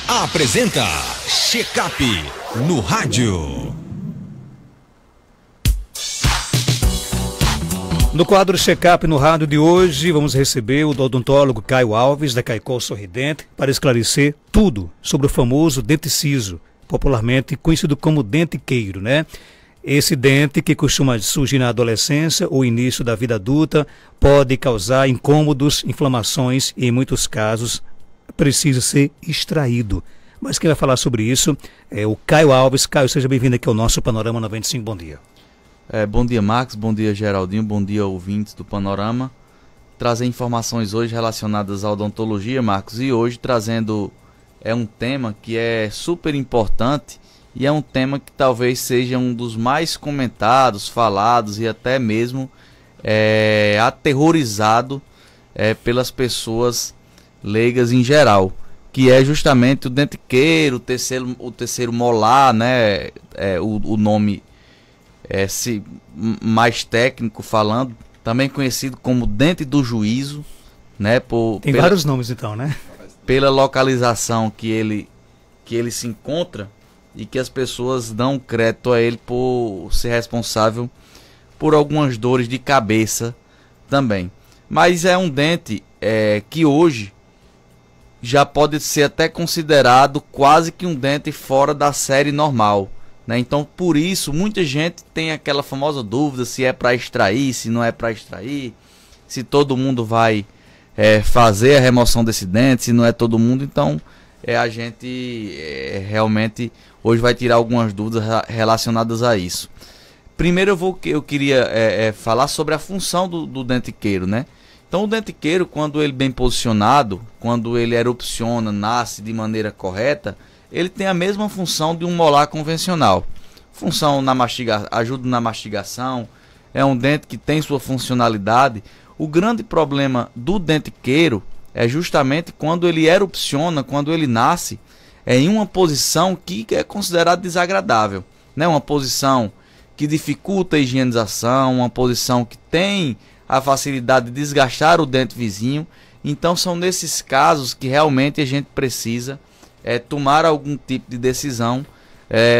Apresenta Check-up no rádio. No quadro Check-up no rádio de hoje, vamos receber o odontólogo Caio Alves, da Caicó Sorridente, para esclarecer tudo sobre o famoso dente ciso, popularmente conhecido como dente queiro, né? Esse dente que costuma surgir na adolescência ou início da vida adulta pode causar incômodos, inflamações e, em muitos casos, precisa ser extraído. Mas quem vai falar sobre isso é o Caio Alves. Caio, seja bem-vindo aqui ao nosso Panorama 95. Bom dia. Bom dia, Marcos. Bom dia, Geraldinho. Bom dia, ouvintes do Panorama. Trazer informações hoje relacionadas à odontologia, Marcos. E hoje trazendo um tema que é super importante e é um tema que talvez seja um dos mais comentados, falados e até mesmo aterrorizado pelas pessoas leigas em geral, que é justamente o dente queiro, o terceiro molar, né? O nome mais técnico falando, também conhecido como dente do juízo, né? Tem vários nomes então, né? Pela localização que ele se encontra e que as pessoas dão crédito a ele por ser responsável por algumas dores de cabeça também. Mas é um dente que hoje já pode ser até considerado quase que um dente fora da série normal, né? Então, por isso, muita gente tem aquela famosa dúvida se é para extrair, se não é para extrair, se todo mundo vai fazer a remoção desse dente, se não é todo mundo. Então, a gente realmente hoje vai tirar algumas dúvidas relacionadas a isso. Primeiro eu queria falar sobre a função do dente queiro, né? Então o dente queiro, quando ele bem posicionado, quando ele erupciona, nasce de maneira correta, ele tem a mesma função de um molar convencional. Função ajuda na mastigação, é um dente que tem sua funcionalidade. O grande problema do dente queiro é justamente quando ele erupciona, quando ele nasce, em uma posição que é considerada desagradável, né? Uma posição que dificulta a higienização, uma posição que tem a facilidade de desgastar o dente vizinho. Então são nesses casos que realmente a gente precisa tomar algum tipo de decisão,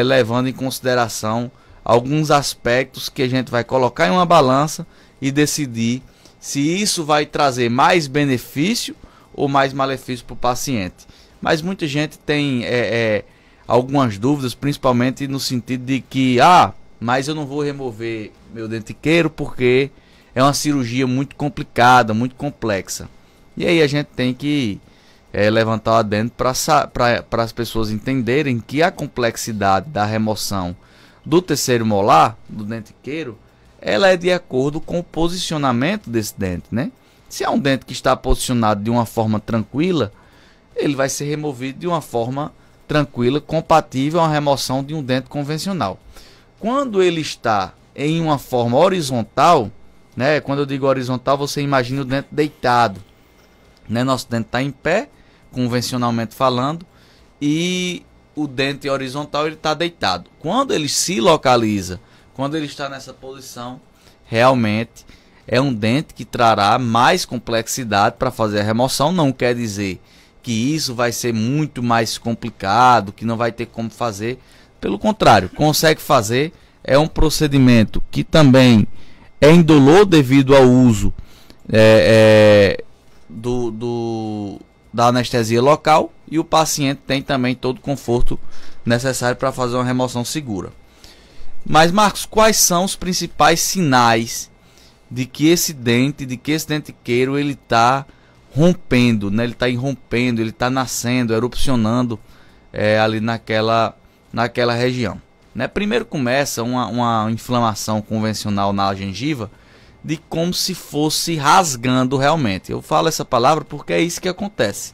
levando em consideração alguns aspectos que a gente vai colocar em uma balança e decidir se isso vai trazer mais benefício ou mais malefício para o paciente. Mas muita gente tem algumas dúvidas, principalmente no sentido de que mas eu não vou remover meu dente queiro porque é uma cirurgia muito complicada, muito complexa. E aí a gente tem que levantar o adendo para as pessoas entenderem que a complexidade da remoção do terceiro molar, do dente queiro, ela é de acordo com o posicionamento desse dente, né? Se é um dente que está posicionado de uma forma tranquila, ele vai ser removido de uma forma tranquila, compatível à remoção de um dente convencional. Quando ele está em uma forma horizontal, né? Quando eu digo horizontal, você imagina o dente deitado, né? Nosso dente está em pé, convencionalmente falando, e o dente horizontal ele está deitado. Quando ele se localiza, quando ele está nessa posição, realmente é um dente que trará mais complexidade para fazer a remoção. Não quer dizer que isso vai ser muito mais complicado, que não vai ter como fazer. Pelo contrário, consegue fazer. É um procedimento que também é indolor devido ao uso da anestesia local, e o paciente tem também todo o conforto necessário para fazer uma remoção segura. Mas, Marcos, quais são os principais sinais de que esse dente queiro ele está rompendo, né? Ele está irrompendo, ele está nascendo, erupcionando ali naquela região, né? Primeiro começa uma inflamação convencional na gengiva, de como se fosse rasgando realmente. Eu falo essa palavra porque é isso que acontece.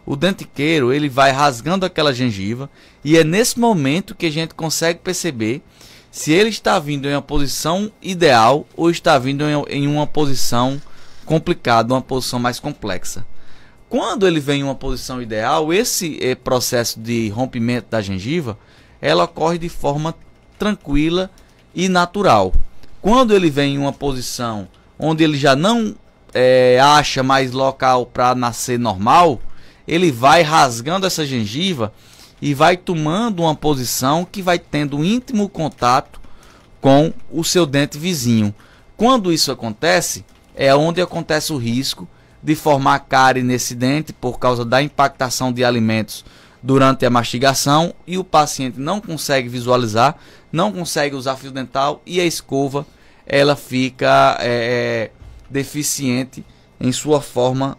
O dente queiro ele vai rasgando aquela gengiva, e é nesse momento que a gente consegue perceber se ele está vindo em uma posição ideal ou está vindo em uma posição complicada, uma posição mais complexa. Quando ele vem em uma posição ideal, esse processo de rompimento da gengiva, ela ocorre de forma tranquila e natural. Quando ele vem em uma posição onde ele já não acha mais local para nascer normal, ele vai rasgando essa gengiva e vai tomando uma posição que vai tendo um íntimo contato com o seu dente vizinho. Quando isso acontece, é onde acontece o risco de formar cárie nesse dente por causa da impactação de alimentos durante a mastigação, e o paciente não consegue visualizar, não consegue usar fio dental, e a escova ela fica deficiente em sua forma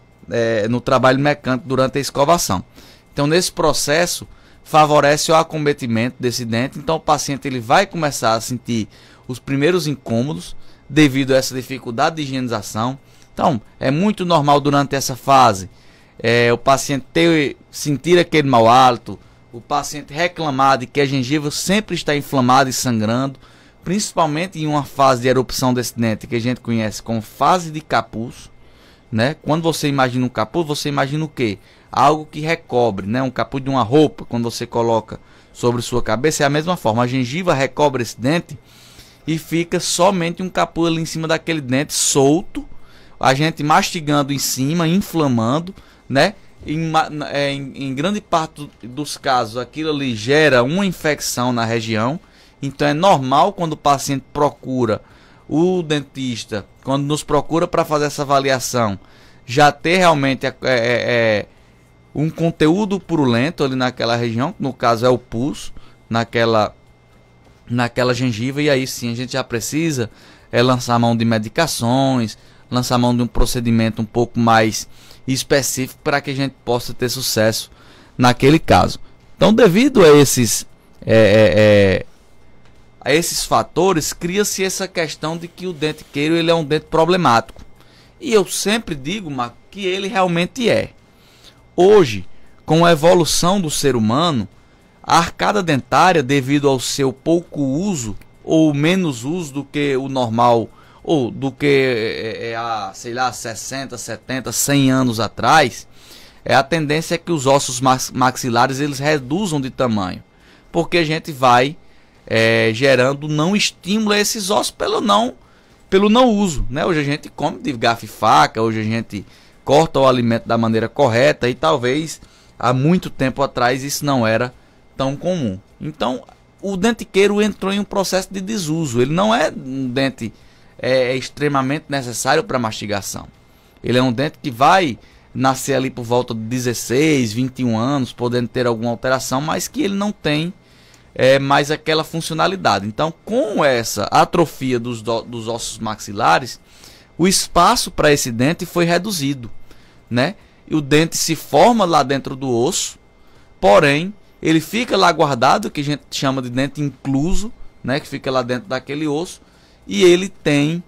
no trabalho mecânico durante a escovação. Então, nesse processo, favorece o acometimento desse dente. Então, o paciente ele vai começar a sentir os primeiros incômodos devido a essa dificuldade de higienização. Então, é muito normal durante essa fase o paciente sentir aquele mau hálito, o paciente reclamar de que a gengiva sempre está inflamada e sangrando, principalmente em uma fase de erupção desse dente que a gente conhece como fase de capuz, né? Quando você imagina um capuz, você imagina o quê? Algo que recobre, né? Um capuz de uma roupa, quando você coloca sobre sua cabeça, é a mesma forma. A gengiva recobre esse dente e fica somente um capuz ali em cima daquele dente solto, a gente mastigando em cima, inflamando, né? Em grande parte dos casos, aquilo ali gera uma infecção na região. Então é normal quando o paciente procura o dentista, quando nos procura para fazer essa avaliação, já ter realmente um conteúdo purulento ali naquela região, no caso é o pus, naquela gengiva, e aí sim a gente já precisa lançar mão de medicações, lançar mão de um procedimento um pouco mais específico para que a gente possa ter sucesso naquele caso. Então, devido a esses fatores, cria-se essa questão de que o dentiqueiro ele é um dente problemático. E eu sempre digo, Marco, que ele realmente é. Hoje, com a evolução do ser humano, a arcada dentária, devido ao seu pouco uso ou menos uso do que o normal, ou do que há, sei lá, 60, 70, 100 anos atrás, a tendência é que os ossos maxilares eles reduzam de tamanho, porque a gente vai gerando não estímulo a esses ossos pelo não uso, né? Hoje a gente come de garfo e faca, hoje a gente corta o alimento da maneira correta, e talvez há muito tempo atrás isso não era tão comum. Então o dentiqueiro entrou em um processo de desuso. Ele não é um dente extremamente necessário para mastigação. Ele é um dente que vai nascer ali por volta de 16, 21 anos, podendo ter alguma alteração, mas que ele não tem mais aquela funcionalidade. Então, com essa atrofia dos ossos maxilares, o espaço para esse dente foi reduzido, né? E o dente se forma lá dentro do osso, porém, ele fica lá guardado, que a gente chama de dente incluso, né? Que fica lá dentro daquele osso, e ele tem,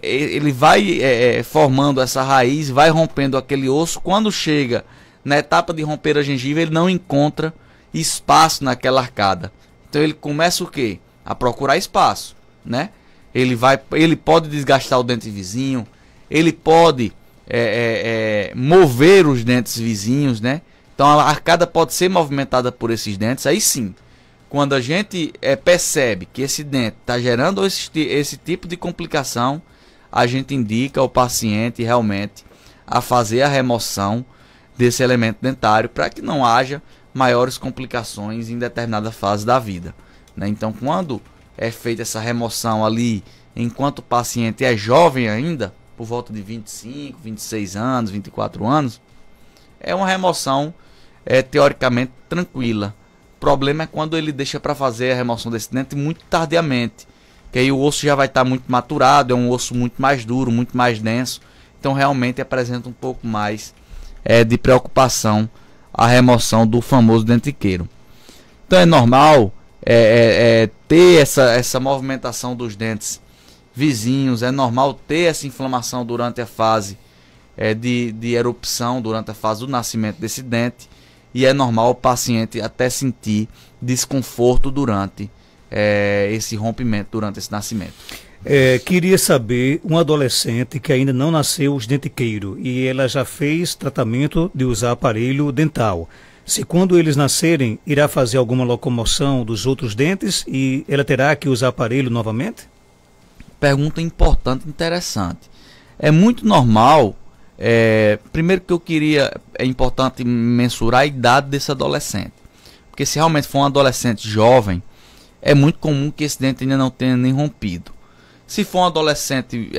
ele vai formando essa raiz, vai rompendo aquele osso. Quando chega na etapa de romper a gengiva, ele não encontra espaço naquela arcada. Então ele começa o quê? A procurar espaço, né? Ele pode desgastar o dente vizinho, ele pode mover os dentes vizinhos, né? Então a arcada pode ser movimentada por esses dentes. Aí sim, quando a gente percebe que esse dente está gerando esse tipo de complicação, a gente indica ao paciente realmente a fazer a remoção desse elemento dentário para que não haja maiores complicações em determinada fase da vida, né? Então, quando é feita essa remoção ali, enquanto o paciente é jovem ainda, por volta de 25, 26 anos, 24 anos, é uma remoção teoricamente tranquila. O problema é quando ele deixa para fazer a remoção desse dente muito tardiamente, que aí o osso já vai estar muito maturado, é um osso muito mais duro, muito mais denso, então realmente apresenta um pouco mais de preocupação a remoção do famoso dentiqueiro. Então é normal ter essa movimentação dos dentes vizinhos, é normal ter essa inflamação durante a fase de erupção, durante a fase do nascimento desse dente, e é normal o paciente até sentir desconforto durante esse rompimento, durante esse nascimento. Queria saber, um adolescente que ainda não nasceu os dentiqueiros e ela já fez tratamento de usar aparelho dental, se quando eles nascerem irá fazer alguma locomoção dos outros dentes e ela terá que usar aparelho novamente? Pergunta importante e interessante. É muito normal Primeiro que é importante mensurar a idade desse adolescente. Porque se realmente for um adolescente jovem, é muito comum que esse dente ainda não tenha nem rompido. Se for um adolescente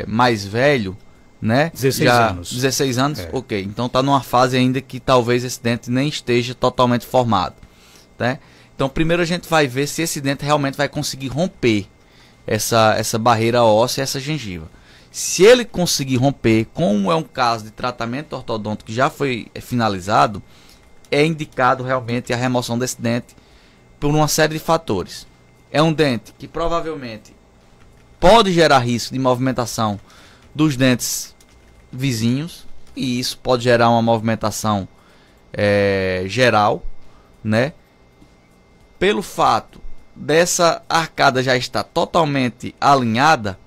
mais velho, né? 16 anos, ok. Então está numa fase ainda que talvez esse dente nem esteja totalmente formado, né? Então primeiro a gente vai ver se esse dente realmente vai conseguir romper essa barreira óssea, essa gengiva. Se ele conseguir romper, como é um caso de tratamento ortodôntico que já foi finalizado, é indicado realmente a remoção desse dente por uma série de fatores. É um dente que provavelmente pode gerar risco de movimentação dos dentes vizinhos, e isso pode gerar uma movimentação geral, né? Pelo fato dessa arcada já estar totalmente alinhada,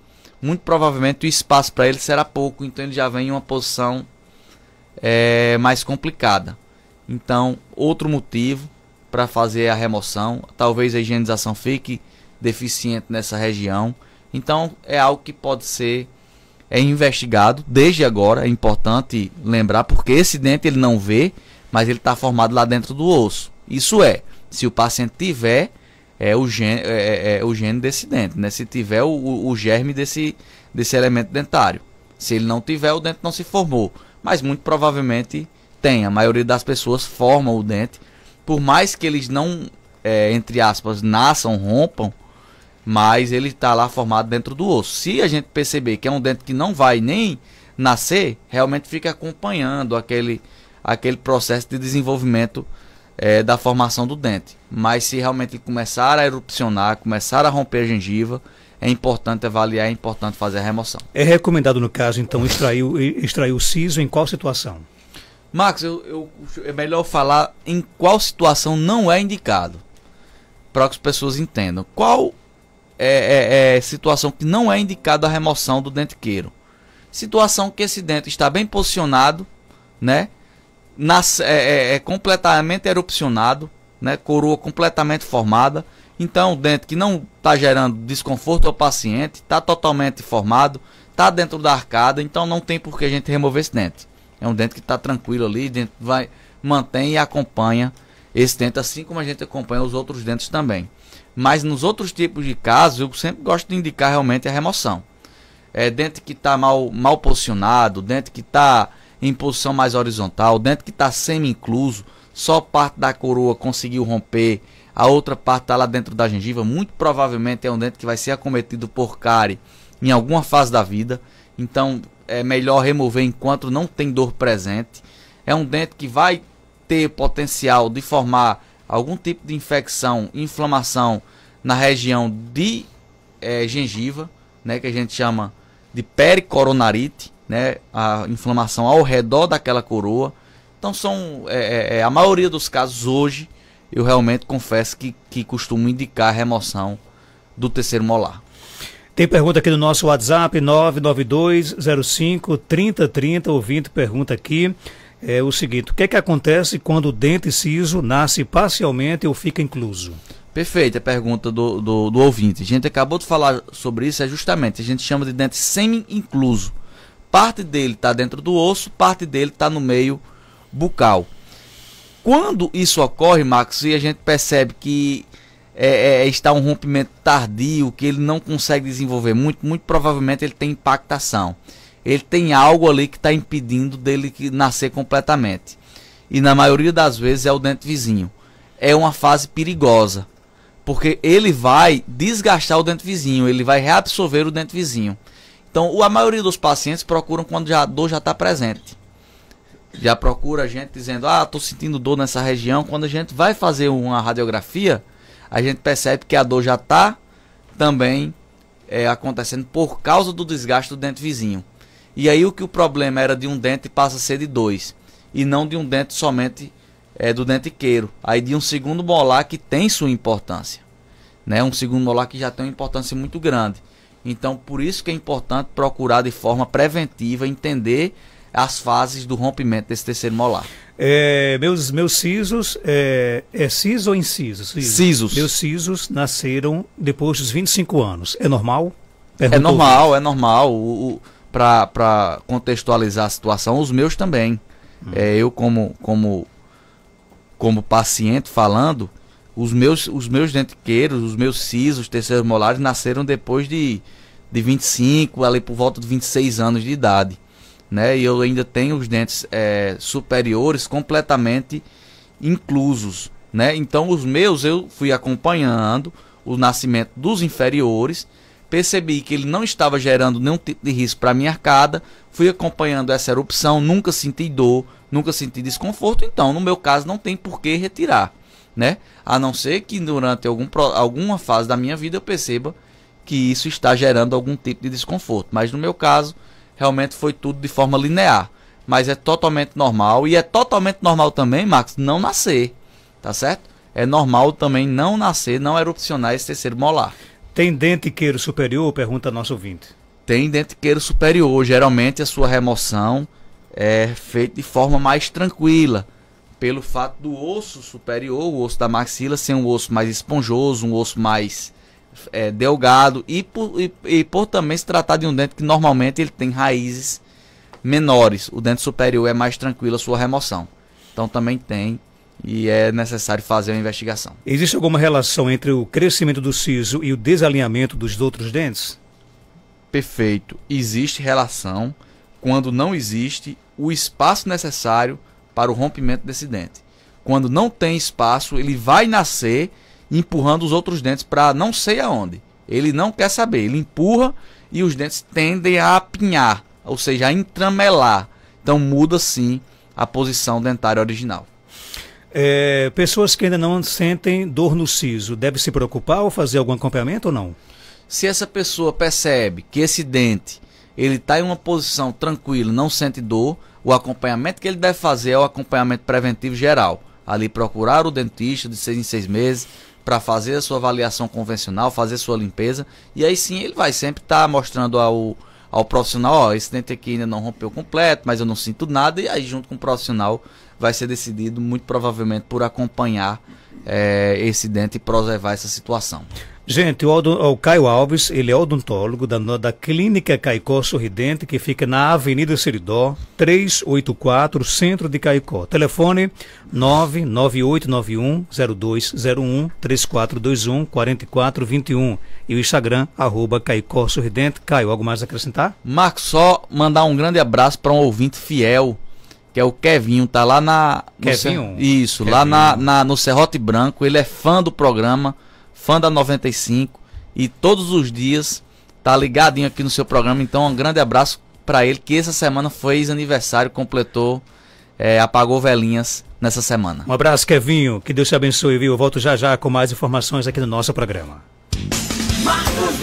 muito provavelmente o espaço para ele será pouco, então ele já vem em uma posição mais complicada. Então, outro motivo para fazer a remoção, talvez a higienização fique deficiente nessa região. Então, é algo que pode ser investigado desde agora. É importante lembrar, porque esse dente ele não vê, mas ele está formado lá dentro do osso. Isso se o paciente tiver o gene desse dente, né? Se tiver o germe desse elemento dentário. Se ele não tiver, o dente não se formou, mas muito provavelmente tem. A maioria das pessoas formam o dente, por mais que eles não, entre aspas, nasçam, rompam, mas ele está lá formado dentro do osso. Se a gente perceber que é um dente que não vai nem nascer, realmente fica acompanhando aquele processo de desenvolvimento da formação do dente. Mas se realmente ele começar a erupcionar, começar a romper a gengiva, é importante avaliar, é importante fazer a remoção. É recomendado, no caso, então, extrair o siso em qual situação? Marcos, é melhor falar em qual situação não é indicado, para que as pessoas entendam. Qual situação que não é indicado a remoção do dente queiro? Situação que esse dente está bem posicionado, né? Completamente erupcionado, né? Coroa completamente formada. Então o dente que não está gerando desconforto ao paciente, está totalmente formado, está dentro da arcada, então não tem por que a gente remover esse dente. É um dente que está tranquilo ali, dente mantém e acompanha esse dente, assim como a gente acompanha os outros dentes também. Mas nos outros tipos de casos, eu sempre gosto de indicar realmente a remoção. Dente que está mal posicionado, dente que está em posição mais horizontal, dente que está semi-incluso, só parte da coroa conseguiu romper, a outra parte está lá dentro da gengiva, muito provavelmente é um dente que vai ser acometido por cárie em alguma fase da vida. Então é melhor remover enquanto não tem dor presente. É um dente que vai ter potencial de formar algum tipo de infecção, inflamação na região de gengiva, né, que a gente chama de pericoronarite, né, a inflamação ao redor daquela coroa. Então são a maioria dos casos hoje, eu realmente confesso que costumo indicar a remoção do terceiro molar. Tem pergunta aqui no nosso WhatsApp, 992053030, ouvinte pergunta aqui, o seguinte: o que é que acontece quando o dente ciso nasce parcialmente ou fica incluso? Perfeita a pergunta do ouvinte. A gente acabou de falar sobre isso, justamente, a gente chama de dente semi-incluso. Parte dele está dentro do osso, parte dele está no meio bucal. Quando isso ocorre, Marcos, e a gente percebe que está um rompimento tardio, que ele não consegue desenvolver muito provavelmente ele tem impactação. Ele tem algo ali que está impedindo dele nascer completamente. E na maioria das vezes é o dente vizinho. É uma fase perigosa, porque ele vai desgastar o dente vizinho, ele vai reabsorver o dente vizinho. Então a maioria dos pacientes procuram quando a dor já está presente. Já procura a gente dizendo: estou sentindo dor nessa região. Quando a gente vai fazer uma radiografia, a gente percebe que a dor já está também acontecendo por causa do desgaste do dente vizinho. E aí o problema era de um dente passa a ser de dois, e não de um dente somente do dente queiro. Aí de um segundo molar que tem sua importância, né? Um segundo molar que já tem uma importância muito grande. Então por isso que é importante procurar de forma preventiva entender as fases do rompimento desse terceiro molar. Meus sisos, siso ou inciso? Sisos. Meus sisos nasceram depois dos 25 anos. É normal? É normal. para contextualizar a situação, os meus também. Eu como paciente falando, os meus dentiqueiros, os meus sisos, terceiros molares, nasceram depois de 25, ali por volta de 26 anos de idade, né? E eu ainda tenho os dentes superiores completamente inclusos, né? Então os meus eu fui acompanhando o nascimento dos inferiores, percebi que ele não estava gerando nenhum tipo de risco para a minha arcada, fui acompanhando essa erupção, nunca senti dor, nunca senti desconforto, então no meu caso não tem por que retirar, né? A não ser que durante alguma fase da minha vida eu perceba que isso está gerando algum tipo de desconforto, mas no meu caso realmente foi tudo de forma linear, mas é totalmente normal, e é totalmente normal também, Marcos, não nascer, tá certo? É normal também não nascer, não erupcionar esse terceiro molar. Tem dentiqueiro superior? Pergunta nosso ouvinte. Tem dentiqueiro superior, geralmente a sua remoção é feita de forma mais tranquila, pelo fato do osso superior, o osso da maxila, ser um osso mais esponjoso, um osso mais delgado, e por também se tratar de um dente que normalmente ele tem raízes menores. O dente superior é mais tranquilo a sua remoção. Então também tem, e é necessário fazer uma investigação. Existe alguma relação entre o crescimento do siso e o desalinhamento dos outros dentes? Perfeito. Existe relação quando não existe o espaço necessário para o rompimento desse dente. Quando não tem espaço, ele vai nascer empurrando os outros dentes para não sei aonde. Ele não quer saber, ele empurra e os dentes tendem a apinhar, ou seja, a entramelar. Então muda sim a posição dentária original. Pessoas que ainda não sentem dor no siso, deve se preocupar ou fazer algum acompanhamento ou não? Se essa pessoa percebe que esse dente ele está em uma posição tranquila, não sente dor, o acompanhamento que ele deve fazer é o acompanhamento preventivo geral. Ali procurar o dentista de 6 em 6 meses para fazer a sua avaliação convencional, fazer sua limpeza, e aí sim ele vai sempre estar mostrando ao profissional, ó, esse dente aqui ainda não rompeu completo, mas eu não sinto nada, e aí junto com o profissional vai ser decidido muito provavelmente por acompanhar esse dente e preservar essa situação. Gente, o Caio Alves, ele é odontólogo da Clínica Caicó Sorridente, que fica na Avenida Seridó, 384, Centro de Caicó. Telefone 99891-0201, 3421-4421. E o Instagram, @Caicó Sorridente. Caio, algo mais a acrescentar? Marcos, só mandar um grande abraço para um ouvinte fiel, que é o Kevinho, tá lá Kevinho? Lá no Serrote Branco. Ele é fã do programa, fã da 95, e todos os dias tá ligadinho aqui no seu programa. Então um grande abraço para ele, que essa semana fez aniversário, completou, apagou velhinhas nessa semana. Um abraço, Kevinho, que Deus te abençoe, viu? Eu volto já com mais informações aqui no nosso programa. Marcos